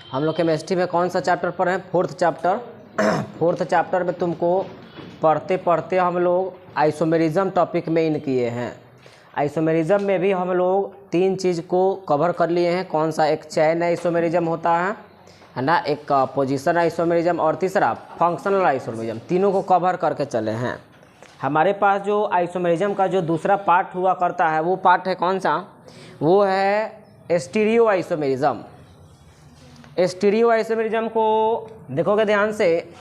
हम लोग केमिस्ट्री में कौन सा चैप्टर पर हैं? Fourth chapter. फोर्थ चैप्टर में तुमको पढ़ते पढ़ते हम लोग आइसोमेरिज्म टॉपिक में इन किए हैं। आइसोमेरिज्म में भी हम लोग 3 चीज़ को कवर कर लिए हैं। कौन सा? एक चैन आइसोमेरिज्म होता है ना, एक पोजीशन आइसोमेरिज्म और तीसरा फंक्शनल आइसोमेरिज्म। तीनों को कवर करके चले हैं। हमारे पास जो आइसोमेरिज्म का जो दूसरा पार्ट हुआ करता है वो पार्ट है कौन सा? वो है स्टीरियो आइसोमेरिज्म। स्टीरियो आइसोमेरिज्म को देखोगे ध्यान से,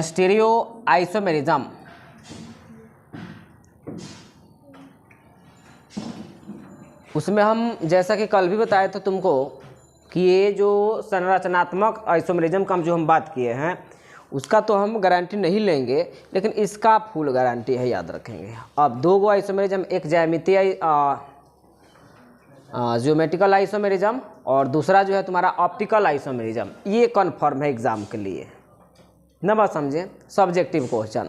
स्टीरियो आइसोमेरिज्म उसमें हम जैसा कि कल भी बताए थे तुमको कि ये जो संरचनात्मक आइसोमेरिज्म का जो हम बात किए हैं उसका तो हम गारंटी नहीं लेंगे, लेकिन इसका फुल गारंटी है, याद रखेंगे। अब 2 गो आइसोमेरिज्म, एक ज्यामितीय ज्योमेट्रिकल आइसोमेरिज्म और दूसरा जो है तुम्हारा ऑप्टिकल आइसोमेरिज्म, ये कन्फर्म है एग्जाम के लिए। न बात समझे, सब्जेक्टिव क्वेश्चन।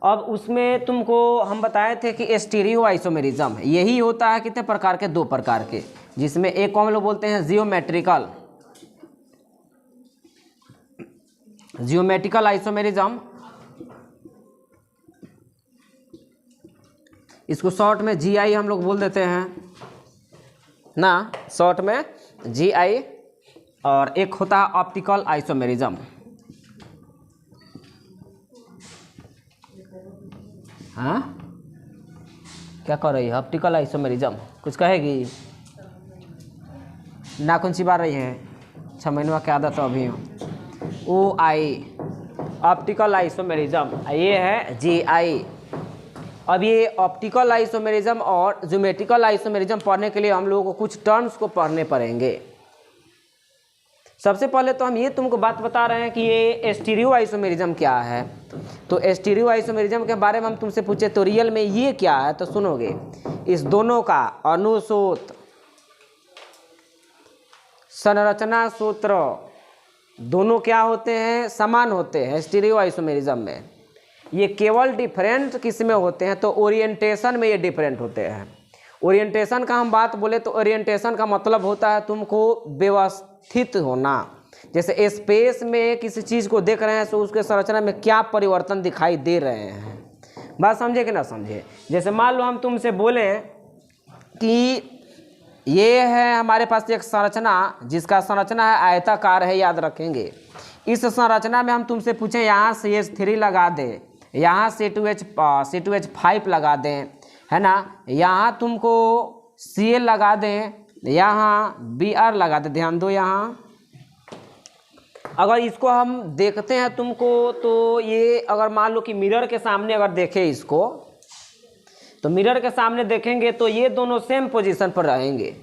अब उसमें तुमको हम बताए थे कि स्टीरियो आइसोमेरिज्म यही होता है कितने प्रकार के? 2 प्रकार के, जिसमें एक को हम लोग बोलते हैं जियोमेट्रिकल आइसोमेरिज्म। इसको शॉर्ट में जीआई हम लोग बोल देते हैं ना, शॉर्ट में जीआई। और एक होता है ऑप्टिकल आइसोमेरिज्म। हाँ, क्या कर रही है? ऑप्टिकल आइसोमेरिज्म कुछ कहेगी ना? कौन सी बात रही है? 6 महीनों की आदत है अभी। ओ आई ऑप्टिकल आइसोमेरिज्म, ये है जी आई। अब ये ऑप्टिकल आइसोमेरिज्म और ज्योमेट्रिकल आइसोमेरिज्म पढ़ने के लिए हम लोगों को कुछ टर्म्स को पढ़ने पड़ेंगे। सबसे पहले तो हम ये तुमको बात बता रहे हैं कि ये स्टीरियो आइसोमेरिज्म क्या है। तो स्टीरियो आइसोमेरिज्म के बारे में हम तुमसे पूछे तो रियल में ये क्या है, तो सुनोगे इस दोनों का अनुसूत्र, संरचना सूत्र दोनों क्या होते हैं? समान होते हैं स्टीरियो आइसोमेरिज्म में। ये केवल डिफरेंट किस में होते हैं? तो ओरिएंटेशन में ये डिफरेंट होते हैं। ओरिएंटेशन का हम बात बोले तो ओरिएंटेशन का मतलब होता है तुमको व्यवस्थित होना। जैसे स्पेस में किसी चीज़ को देख रहे हैं तो उसके संरचना में क्या परिवर्तन दिखाई दे रहे हैं। बात समझे कि ना समझे? जैसे मान लो हम तुमसे बोले कि ये है हमारे पास एक संरचना जिसका संरचना है आयताकार है, याद रखेंगे। इस संरचना में हम तुमसे पूछें यहाँ CH3 लगा दें, यहाँ C2H5 लगा दें, है ना, यहाँ तुमको Cl लगा दें, यहाँ Br लगा दें। ध्यान दो, यहाँ अगर इसको हम देखते हैं तुमको, तो ये अगर मान लो कि मिरर के सामने अगर देखें इसको, तो मिरर के सामने देखेंगे तो ये दोनों सेम पोजीशन पर रहेंगे,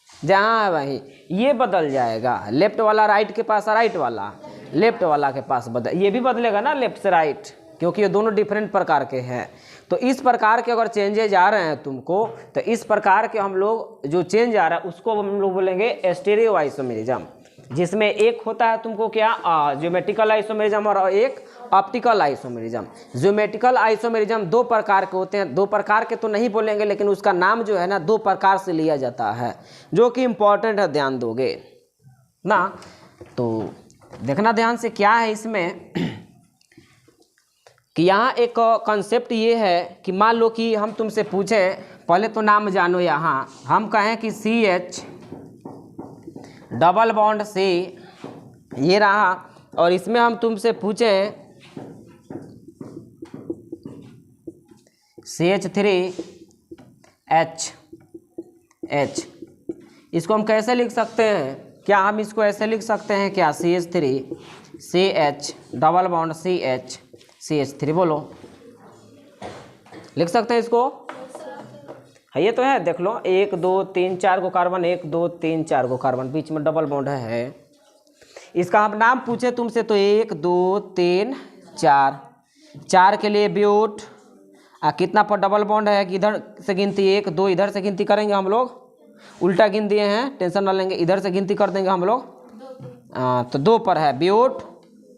जहाँ है वहीं। ये बदल जाएगा, लेफ्ट वाला राइट के पास, राइट वाला लेफ्ट वाला के पास बदल, ये भी बदलेगा ना लेफ्ट से राइट, क्योंकि ये दोनों डिफरेंट प्रकार के हैं। तो इस प्रकार के अगर चेंजेज आ रहे हैं तुमको, तो इस प्रकार के हम लोग जो चेंज आ रहा है उसको हम लोग बोलेंगे स्टीरियो आइसोमेरिज्म, जिसमें एक होता है तुमको क्या? ज्योमेट्रिकल आइसोमेरिज्म और एक ऑप्टिकल आइसोमेरिज्म। ज्योमेट्रिकल आइसोमेरिज्म 2 प्रकार के होते हैं। 2 प्रकार के तो नहीं बोलेंगे, लेकिन उसका नाम जो है ना 2 प्रकार से लिया जाता है, जो कि इम्पोर्टेंट है, ध्यान दोगे ना। तो देखना ध्यान से क्या है इसमें कि यहाँ एक कॉन्सेप्ट ये है कि मान लो कि हम तुमसे पूछें, पहले तो नाम जानो। यहाँ हम कहें कि CH डबल बॉन्ड C ये रहा, और इसमें हम तुमसे पूछें CH3H, इसको हम कैसे लिख सकते हैं? क्या हम इसको ऐसे लिख सकते हैं क्या? CH3CH डबल बॉन्ड CH3, बोलो, लिख सकते हैं इसको? है, ये तो है, देख लो, 1 2 3 4 गो कार्बन, 1 2 3 4 गो कार्बन, बीच में डबल बॉन्ड है। इसका हम नाम पूछे तुमसे तो 1 2 3 4 के लिए ब्यूट, कितना पर डबल बॉन्ड है कि इधर से गिनती 1 2, इधर से गिनती करेंगे हम लोग, उल्टा गिन दिए हैं, टेंशन ना लेंगे, इधर से गिनती कर देंगे हम लोग। तो 2 पर है ब्यूट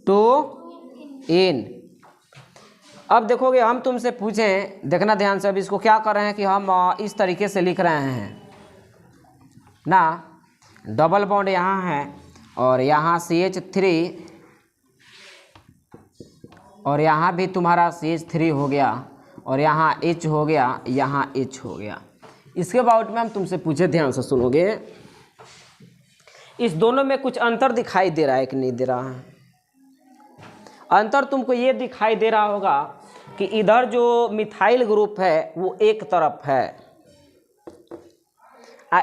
2 इन। अब देखोगे हम तुमसे पूछें, देखना ध्यान से, अब इसको क्या कर रहे हैं कि हम इस तरीके से लिख रहे हैं ना डबल बॉन्ड यहाँ है और यहाँ CH3 और यहाँ भी तुम्हारा CH3 हो गया और यहाँ H हो गया, यहाँ H हो गया। इसके बाबत में हम तुमसे पूछे, ध्यान से सुनोगे, इस दोनों में कुछ अंतर दिखाई दे रहा है कि नहीं दे रहा है? अंतर तुमको ये दिखाई दे रहा होगा कि इधर जो मिथाइल ग्रुप है वो एक तरफ है,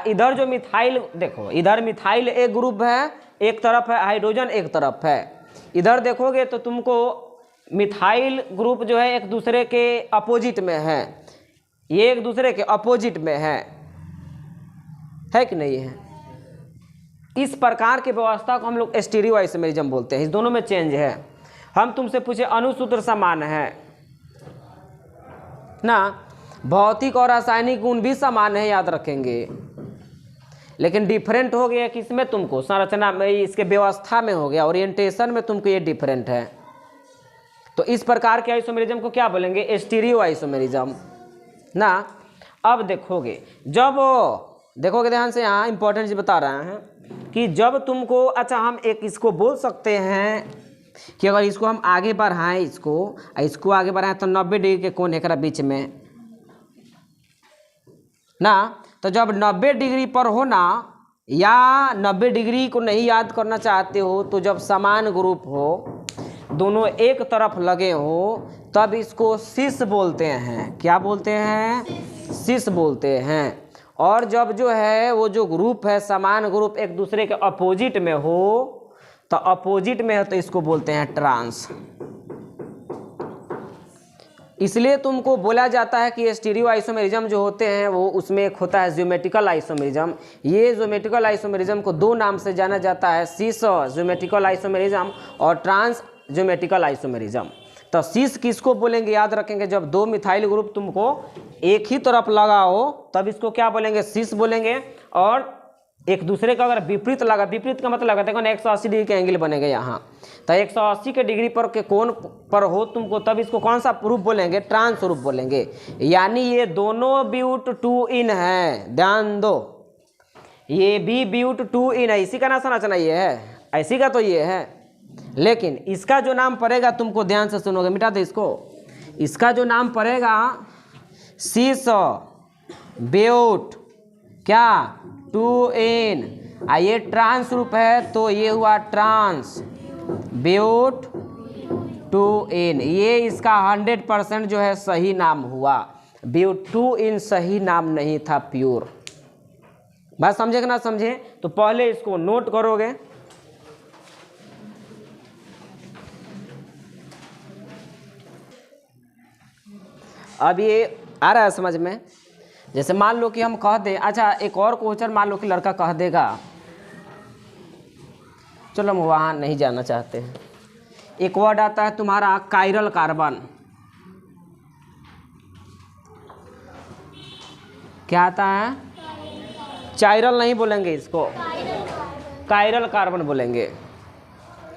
इधर जो मिथाइल, देखो इधर मिथाइल एक ग्रुप है, एक तरफ है, हाइड्रोजन एक तरफ है। इधर देखोगे तो तुमको मिथाइल ग्रुप जो है एक दूसरे के अपोजिट में है, ये एक दूसरे के अपोजिट में है कि नहीं है? इस प्रकार की व्यवस्था को हम लोग स्टीरियो आइसोमेरिज्म बोलते हैं। इस दोनों में चेंज है। हम तुमसे पूछे अणुसूत्र समान है ना, भौतिक और रासायनिक गुण भी समान है, याद रखेंगे, लेकिन डिफरेंट हो गया किसमें? तुमको संरचना में, इसके व्यवस्था में हो गया, ओरिएंटेशन में तुमको ये डिफरेंट है। तो इस प्रकार के आइसोमेरिज्म को क्या बोलेंगे? स्टीरियो आइसोमेरिज्म ना। अब देखोगे, जब देखोगे ध्यान से, यहाँ इंपॉर्टेंट चीज बता रहे हैं कि जब तुमको, अच्छा हम एक इसको बोल सकते हैं कि अगर इसको हम आगे बढ़ाएं, इसको आगे बढ़ाएं तो 90 डिग्री के कोण एक बीच में ना। तो जब 90 डिग्री पर हो ना, या 90 डिग्री को नहीं याद करना चाहते हो, तो जब समान ग्रुप हो, दोनों एक तरफ लगे हो, तब इसको सिस बोलते हैं। क्या बोलते हैं? सिस बोलते हैं। और जब जो है वो जो ग्रुप है, समान ग्रुप एक दूसरे के अपोजिट में हो, तो अपोजिट में है तो इसको बोलते हैं ट्रांस। इसलिए तुमको बोला जाता है कि स्टीरियो आइसोमेरिज्म जो होते हैं वो, उसमें एक होता है ज्योमेट्रिकल आइसोमेरिज्म। ये ज्योमेट्रिकल आइसोमेरिज्म को दो नाम से जाना जाता है, सिस ज्योमेट्रिकल आइसोमेरिज्म और ट्रांस ज्योमेट्रिकल आइसोमेरिज्म। तो सिस किसको बोलेंगे? याद रखेंगे, जब दो मिथाइल ग्रुप तुमको एक ही तरफ लगा हो तब इसको क्या बोलेंगे? सिस बोलेंगे। और एक दूसरे का अगर विपरीत लगा, विपरीत का मतलब देखो ना, 180 डिग्री के एंगल बनेंगे यहाँ, तो 180 के डिग्री पर के कोण पर हो तुमको, तब इसको कौन सा रूप बोलेंगे? ट्रांस रूप बोलेंगे। यानी ये दोनों ब्यूट 2 इन है, ध्यान दो, ये भी ब्यूट 2 इन है। इसी का ना संरचना ये है, ऐसी का तो ये है, लेकिन इसका जो नाम पड़ेगा, तुमको ध्यान से सुनोगे, मिटा दे इसको, इसका जो नाम पड़ेगा सिस ब्यूट क्या 2 इन, ये ट्रांस रूप है तो ये हुआ ट्रांस ब्यूट 2 इन। ये इसका 100% जो है सही नाम हुआ। ब्यूट 2 इन सही नाम नहीं था, प्योर। बात समझे कि ना समझे? तो पहले इसको नोट करोगे। अब ये आ रहा है समझ में? जैसे मान लो कि हम कह दें, अच्छा एक और क्वेश्चन मान लो कि लड़का कह देगा, चलो हम वहाँ नहीं जाना चाहते हैं। एक वर्ड आता है तुम्हारा कायरल कार्बन। क्या आता है? चायरल नहीं बोलेंगे इसको, कायरल कार्बन बोलेंगे।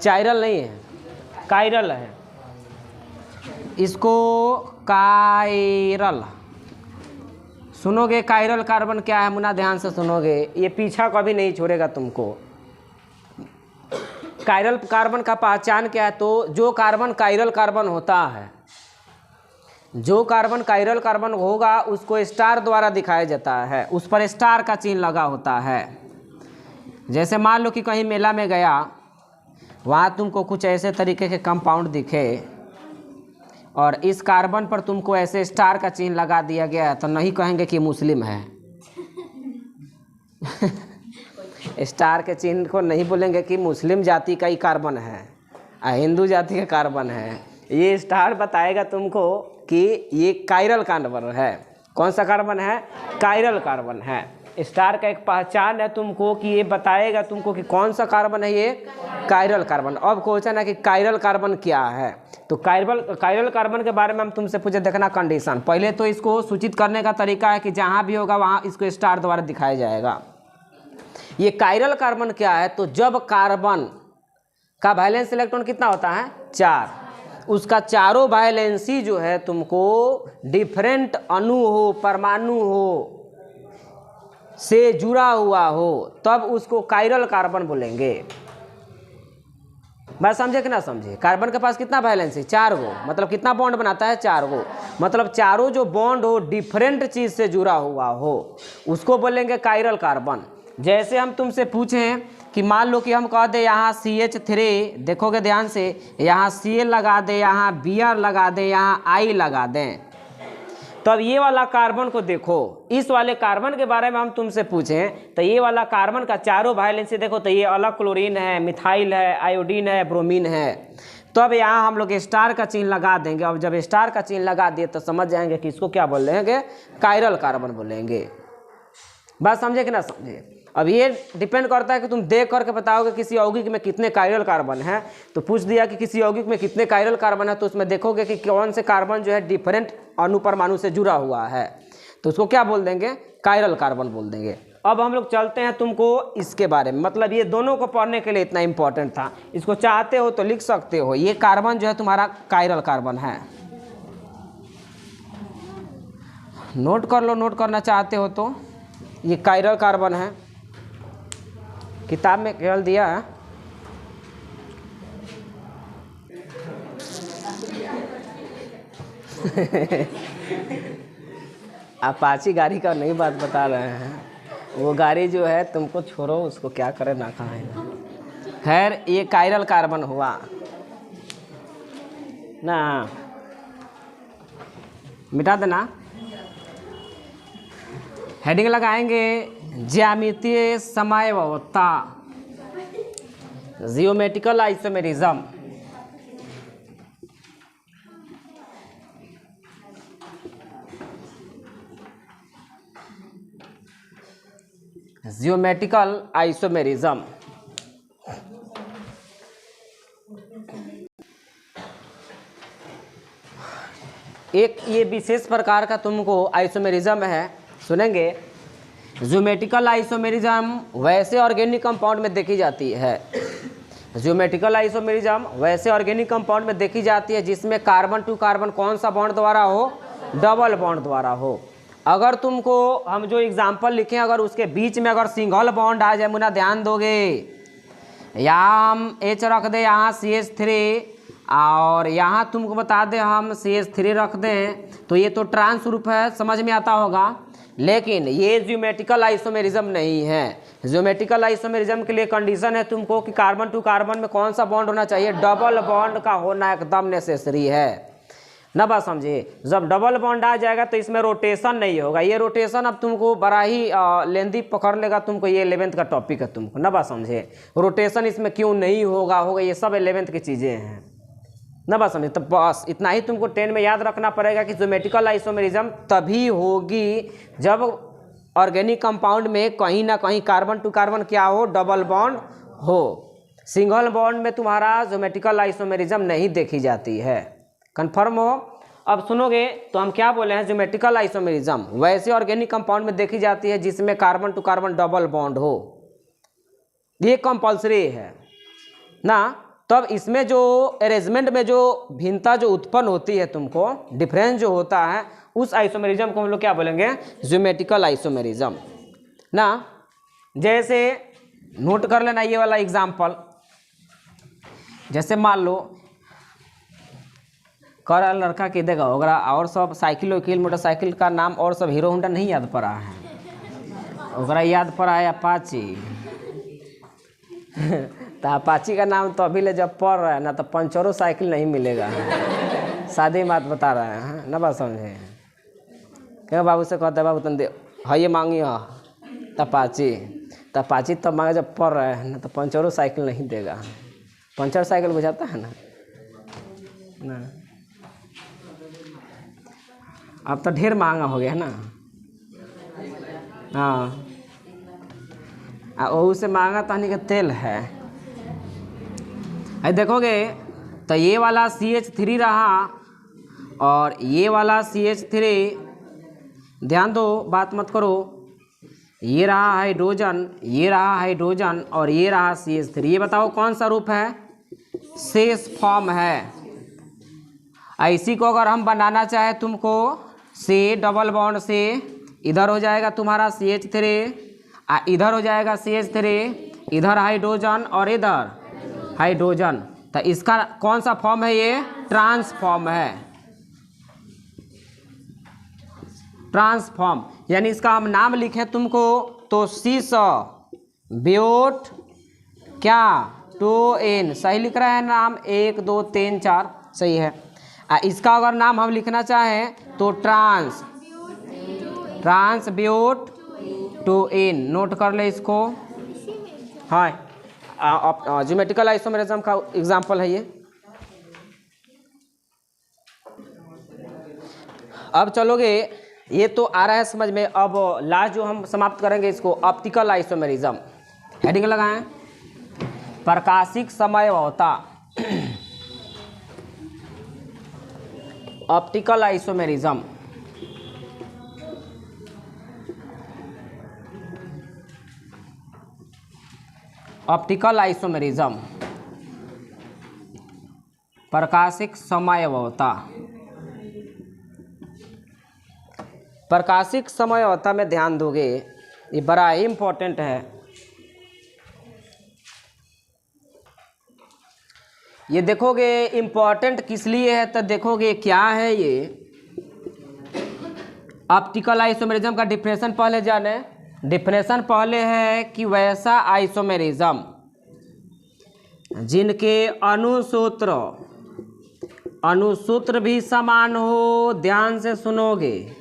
चायरल नहीं है, कायरल है, इसको कायरल। सुनोगे कायरल कार्बन क्या है मुन्ना, ध्यान से सुनोगे, ये पीछा कभी नहीं छोड़ेगा तुमको। कायरल कार्बन का पहचान क्या है? तो जो कार्बन कायरल कार्बन होता है, जो कार्बन कायरल कार्बन होगा उसको स्टार द्वारा दिखाया जाता है, उस पर स्टार का चिन्ह लगा होता है। जैसे मान लो कि कहीं मेला में गया, वहाँ तुमको कुछ ऐसे तरीके के कंपाउंड दिखे और इस कार्बन पर तुमको ऐसे स्टार का चिन्ह लगा दिया गया है, तो नहीं कहेंगे कि मुस्लिम है। स्टार के चिन्ह को नहीं बोलेंगे कि मुस्लिम जाति का ही कार्बन है, हिंदू जाति का कार्बन है। ये स्टार बताएगा तुमको कि ये कायरल कार्बन है। कौन सा कार्बन है? कायरल कार्बन है। स्टार का एक पहचान है तुमको कि ये बताएगा तुमको कि कौन सा कार्बन है, ये कायरल कार्बन। अब क्वेश्चन है कि कायरल कार्बन क्या है? तो कायरल कार्बन के बारे में हम तुमसे पूछे, देखना कंडीशन। पहले तो इसको सूचित करने का तरीका है कि जहाँ भी होगा वहाँ इसको स्टार द्वारा दिखाया जाएगा। ये कायरल कार्बन क्या है? तो जब कार्बन का वैलेंस इलेक्ट्रॉन कितना होता है? 4, उसका चारों वैलेंसी जो है तुमको डिफरेंट अणु हो, परमाणु हो, से जुड़ा हुआ हो तब उसको कायरल कार्बन बोलेंगे। बात समझे कि ना समझे? कार्बन के पास कितना वैलेंस है? 4 गो। मतलब कितना बॉन्ड बनाता है? 4 गो। मतलब चारों जो बॉन्ड हो डिफरेंट चीज से जुड़ा हुआ हो उसको बोलेंगे कायरल कार्बन। जैसे हम तुमसे पूछें कि मान लो कि हम कह दे यहाँ CH3, देखोगे ध्यान से, यहाँ Cl लगा दे, यहाँ Br लगा दे, यहाँ I लगा दें, तब ये वाला कार्बन को देखो। इस वाले कार्बन के बारे में हम तुमसे पूछें तो ये वाला कार्बन का चारों वैलेंसी देखो तो ये अलग क्लोरीन है, मिथाइल है, आयोडीन है, ब्रोमीन है। तो अब यहाँ हम लोग स्टार का चिन्ह लगा देंगे। अब जब स्टार का चिन्ह लगा दिए तो समझ जाएंगे कि इसको क्या बोलेंगे? कायरल कार्बन बोलेंगे। बात समझे कि ना समझे? अब ये डिपेंड करता है कि तुम देख करके बताओगे किसी यौगिक में कितने कायरल कार्बन है। तो पूछ दिया कि किसी यौगिक में कितने कायरल कार्बन है, तो उसमें देखोगे कि कौन से कार्बन जो है डिफरेंट अणु परमाणु से जुड़ा हुआ है, तो उसको क्या बोल देंगे? कायरल कार्बन बोल देंगे। अब हम लोग चलते हैं तुमको इसके बारे में, मतलब ये दोनों को पढ़ने के लिए इतना इंपॉर्टेंट था। इसको चाहते हो तो लिख सकते हो, ये कार्बन जो है तुम्हारा कायरल कार्बन है। नोट कर लो, नोट करना चाहते हो तो। ये कायरल कार्बन है, किताब में केवल दिया है। अपाची गाड़ी का नहीं बात बता रहे हैं, वो गाड़ी जो है तुमको छोड़ो, उसको क्या करे ना खाए। खैर ये कायरल कार्बन हुआ ना, मिटा देना। हेडिंग लगाएंगे ज्यामितीय समयवता, जियोमेट्रिकल आइसोमेरिज्म। जियोमेट्रिकल आइसोमेरिज्म एक ये विशेष प्रकार का तुमको आइसोमेरिज्म है, सुनेंगे। ज्योमेट्रिकल आइसोमेरिज्म वैसे ऑर्गेनिक कंपाउंड में देखी जाती है। ज्योमेट्रिकल आइसोमेरिज्म वैसे ऑर्गेनिक कंपाउंड में देखी जाती है जिसमें कार्बन टू कार्बन कौन सा बॉन्ड द्वारा हो? डबल बॉन्ड द्वारा हो। अगर तुमको हम जो एग्जाम्पल लिखे अगर उसके बीच में अगर सिंगल बॉन्ड आ जाए, मुन्ना ध्यान दोगे, यहाँ हम H रख दे, यहाँ CH3 और यहाँ तुमको बता दे हम CH3 रख दें, तो ये तो ट्रांस रूप है, समझ में आता होगा। लेकिन ये ज्योमेट्रिकल आइसोमेरिज्म नहीं है। ज्योमेट्रिकल आइसोमेरिज्म के लिए कंडीशन है तुमको कि कार्बन टू कार्बन में कौन सा बॉन्ड होना चाहिए? डबल बॉन्ड का होना एकदम नेसेसरी है ना। बात समझे? जब डबल बॉन्ड आ जाएगा तो इसमें रोटेशन नहीं होगा। ये रोटेशन अब तुमको बड़ा ही लेंदी पकड़ लेगा तुमको, ये 11th का टॉपिक है तुमको ना। बात समझे? रोटेशन इसमें क्यों नहीं होगा, ये सब 11th की चीज़ें हैं ना। बात समझे? तो बस इतना ही तुमको 10 में याद रखना पड़ेगा कि ज्योमेट्रिकल आइसोमेरिज्म तभी होगी जब ऑर्गेनिक कंपाउंड में कहीं ना कहीं कार्बन टू कार्बन क्या हो? डबल बॉन्ड हो। सिंगल बॉन्ड में तुम्हारा ज्योमेट्रिकल आइसोमेरिज्म नहीं देखी जाती है। कंफर्म हो? अब सुनोगे तो हम क्या बोले हैं? ज्योमेट्रिकल आइसोमेरिज्म वैसे ऑर्गेनिक कंपाउंड में देखी जाती है जिसमें carbon to carbon double bond हो, ये कंपल्सरी है ना। तब इसमें जो अरेंजमेंट में जो भिन्नता जो उत्पन्न होती है, तुमको डिफरेंस जो होता है, उस आइसोमेरिज्म को हम लोग क्या बोलेंगे? ज्योमेट्रिकल आइसोमेरिज्म ना। जैसे नोट कर लेना ये वाला एग्जाम्पल, जैसे मान लो कर लड़का की देगा होगा और सब साइकिल वकील मोटरसाइकिल का नाम और सब हीरो होंडा नहीं याद पड़ा है, ओकरा याद पड़ा है अपाची। तो अपाची का नाम तो अभी ले जब पढ़ रहा है ना तो पंचरों साइकिल नहीं मिलेगा। सादी बात बता रहे हैं ना। बात समझे? क्या बाबू से कहते बाबू तुम दे ये मांगी हो अपाची तब मांगे जब पढ़ रहे हैं ना, तो पंचरों साइकिल नहीं देगा। पंचर साइकिल बुझाता है ना। अब तो ढेर महंगा हो गया है ना। हाँ, और उससे महंगा तहनी का तेल है। अरे देखोगे तो ये वाला CH3 रहा और ये वाला CH3, ध्यान दो, बात मत करो। ये रहा हाइड्रोजन, ये रहा हाइड्रोजन और ये रहा CH3। ये बताओ कौन सा रूप है? शेष फॉर्म है। इसी को अगर हम बनाना चाहे तुमको, से डबल बॉन्ड से इधर हो जाएगा तुम्हारा CH3 इधर हो जाएगा CH3, इधर हाइड्रोजन और इधर हाइड्रोजन। तो इसका कौन सा फॉर्म है? ये ट्रांसफॉर्म है, ट्रांसफॉर्म। यानी इसका हम नाम लिखें तुमको तो सीस ब्यूट क्या टोएन, सही लिख रहे हैं नाम, 1 2 3 4 सही है। इसका अगर नाम हम लिखना चाहें तो ट्रांस ब्यूट टोएन, नोट कर ले इसको। हाँ, ज्योमेट्रिकल आइसोमेरिज्म का एग्जांपल है ये। अब चलोगे, ये तो आ रहा है समझ में। अब लास्ट जो हम समाप्त करेंगे इसको, ऑप्टिकल आइसोमेरिज्म। हेडिंग लगाएं, प्रकाशिक समयवता। ऑप्टिकल आइसोमेरिज्म, ऑप्टिकल आइसोमेरिज्म, प्रकाशिक समयवता। प्रकाशिक समयवता में ध्यान दोगे, ये बड़ा ही इम्पोर्टेंट है। ये देखोगे इम्पोर्टेंट किस लिए है, तो देखोगे क्या है ये। ऑप्टिकल आइसोमेरिज्म का डिफिनेशन पहले जाने। डिफिनेशन पहले है कि वैसा आइसोमेरिज्म जिनके अनुसूत्र भी समान हो, ध्यान से सुनोगे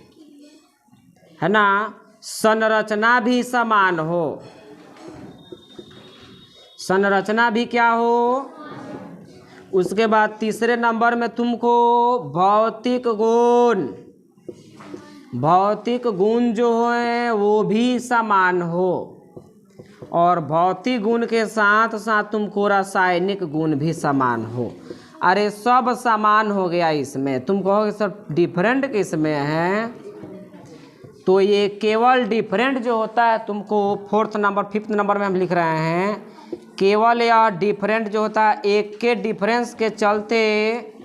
है ना, संरचना भी समान हो, संरचना भी क्या हो। उसके बाद तीसरे नंबर में तुमको भौतिक गुण जो है वो भी समान हो, और भौतिक गुण के साथ साथ तुमको रासायनिक गुण भी समान हो। अरे सब समान हो गया इसमें। तुम कहोगे सब डिफरेंट किसमें है, तो ये केवल डिफरेंट जो होता है तुमको 4th नंबर 5th नंबर में हम लिख रहे हैं, केवल या डिफरेंट जो होता है, एक के डिफरेंस के चलते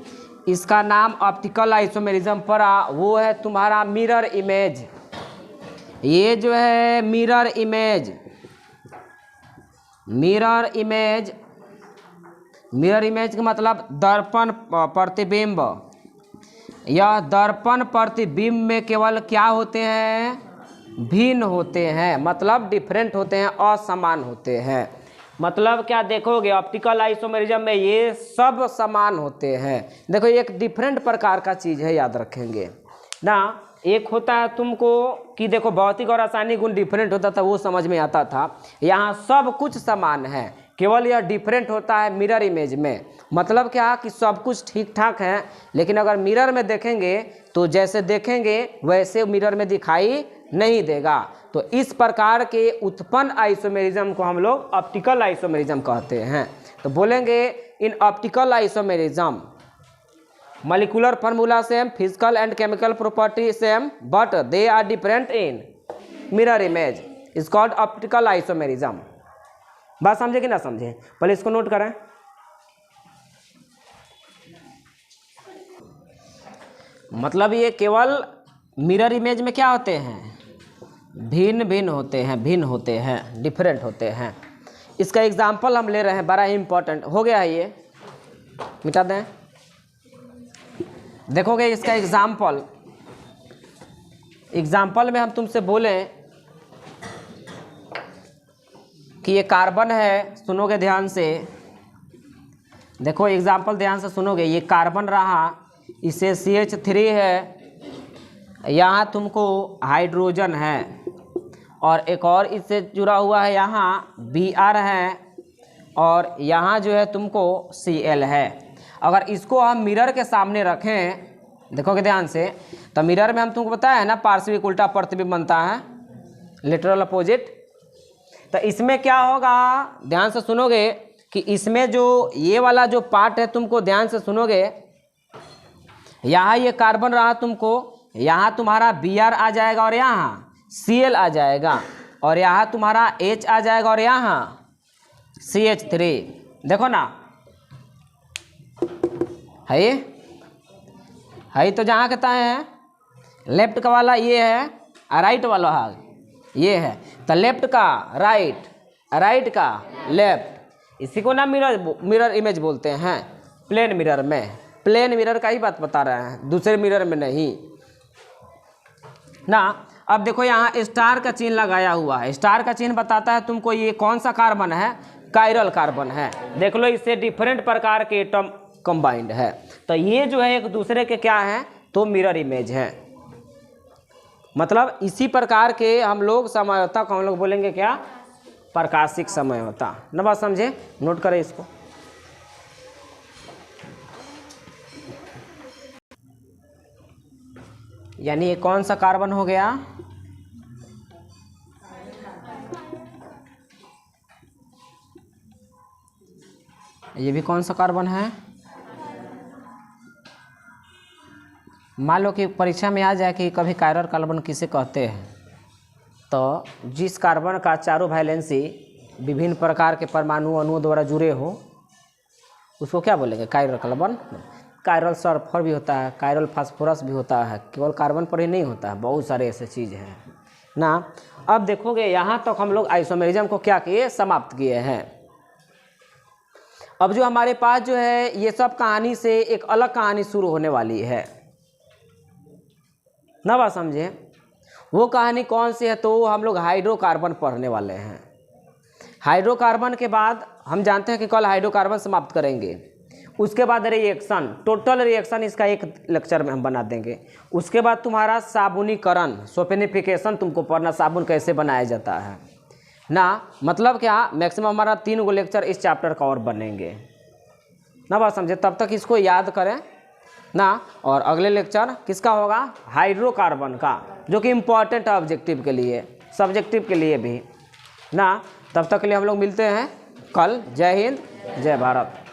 इसका नाम ऑप्टिकल आइसोमेरिज्म पड़ा। वो है तुम्हारा मिरर इमेज। ये जो है मिरर इमेज, मिरर इमेज का मतलब दर्पण प्रतिबिंब। यह दर्पण प्रतिबिंब में केवल क्या होते हैं, भिन्न होते हैं, मतलब डिफरेंट होते हैं, असमान होते हैं। मतलब क्या देखोगे ऑप्टिकल आइसोमेरिज्म में ये सब समान होते हैं। देखो एक डिफरेंट प्रकार का चीज़ है, याद रखेंगे ना। एक होता है तुमको कि देखो भौतिक और रासायनिक गुण डिफरेंट होता था, वो समझ में आता था। यहाँ सब कुछ समान है, केवल यह डिफरेंट होता है मिरर इमेज में। मतलब क्या कि सब कुछ ठीक ठाक है, लेकिन अगर मिरर में देखेंगे तो जैसे देखेंगे वैसे मिरर में दिखाई नहीं देगा। तो इस प्रकार के उत्पन्न आइसोमेरिज्म को हम लोग ऑप्टिकल आइसोमेरिज्म कहते हैं। तो बोलेंगे in optical isomerism molecular formula same, physical and chemical property same, but they are different in mirror image, is called optical isomerism। बात समझे कि ना समझे, पहले इसको नोट करें। मतलब ये केवल मिरर इमेज में क्या होते हैं, भिन्न होते हैं, डिफरेंट होते हैं। इसका एग्जाम्पल हम ले रहे हैं, बड़ा ही इंपॉर्टेंट हो गया है, ये मिटा दें। देखोगे इसका एग्जाम्पल में हम तुमसे बोलें कि ये कार्बन है, सुनोगे ध्यान से, देखो एग्जाम्पल ध्यान से सुनोगे। ये कार्बन रहा, इसे CH3 है, यहाँ तुमको हाइड्रोजन है, और एक और इससे जुड़ा हुआ है, यहाँ Br है, और यहाँ जो है तुमको Cl है। अगर इसको हम मिरर के सामने रखें, देखोगे ध्यान से, तो मिरर में हम तुमको बताया है ना, पार्श्विक उल्टा प्रतिबिंब बनता है, लेटरल अपोजिट। तो इसमें क्या होगा, ध्यान से सुनोगे कि इसमें जो ये वाला जो पार्ट है, तुमको ध्यान से सुनोगे, यहाँ ये कार्बन रहा, तुमको यहाँ तुम्हारा Br आ जाएगा, और यहाँ Cl आ जाएगा, और यहाँ तुम्हारा H आ जाएगा, और यहाँ CH3। देखो ना, है तो जहाँ कहता है लेफ्ट का वाला ये है, और राइट वाला है ये है, तो लेफ्ट का राइट, राइट का लेफ्ट, इसी को ना मिरर इमेज बोलते हैं। प्लेन मिरर में, प्लेन मिरर का ही बात बता रहे हैं, दूसरे मिरर में नहीं ना। अब देखो यहाँ स्टार का चिन्ह लगाया हुआ है, स्टार का चिन्ह बताता है तुमको ये कौन सा कार्बन है, कायरल कार्बन है। देख लो इससे डिफरेंट प्रकार के एटम कंबाइंड है, तो ये जो है एक दूसरे के क्या है, तो मिरर इमेज है। मतलब इसी प्रकार के हम लोग समझौता को हम लोग बोलेंगे क्या, प्रकाशिक समझौता। न बात समझे, नोट करें इसको। यानी ये कौन सा कार्बन हो गया, ये भी कौन सा कार्बन है। मान लो कि परीक्षा में आ जाए कि कभी कायरल कार्बन किसे कहते हैं, तो जिस कार्बन का चारों वैलेंसी विभिन्न प्रकार के परमाणु अणुओं द्वारा जुड़े हो उसको क्या बोलेंगे, कायरल कार्बन। कायरल सल्फर भी होता है, कायरल फास्फोरस भी होता है, केवल कार्बन पर ही नहीं होता है, बहुत सारे ऐसे चीज़ हैं ना। अब देखोगे यहाँ तक हम लोग आइसोमेरिज्म को क्या किए, समाप्त किए हैं। अब जो हमारे पास जो है ये सब कहानी से एक अलग कहानी शुरू होने वाली है ना, बात समझे। वो कहानी कौन सी है, तो हम लोग हाइड्रोकार्बन पढ़ने वाले हैं। हाइड्रोकार्बन के बाद हम जानते हैं कि कल हाइड्रोकार्बन समाप्त करेंगे, उसके बाद रिएक्शन, टोटल रिएक्शन इसका एक लेक्चर में हम बना देंगे। उसके बाद तुम्हारा साबुनीकरण, सोपेनिफिकेशन तुमको पढ़ना, साबुन कैसे बनाया जाता है ना। मतलब क्या, मैक्सिमम हमारा 3 लेक्चर इस चैप्टर का और बनेंगे ना, बात समझे। तब तक इसको याद करें ना। और अगले लेक्चर किसका होगा, हाइड्रोकार्बन का, जो कि इम्पॉर्टेंट है ऑब्जेक्टिव के लिए, सब्जेक्टिव के लिए भी ना। तब तक के लिए हम लोग मिलते हैं कल। जय हिंद, जय भारत।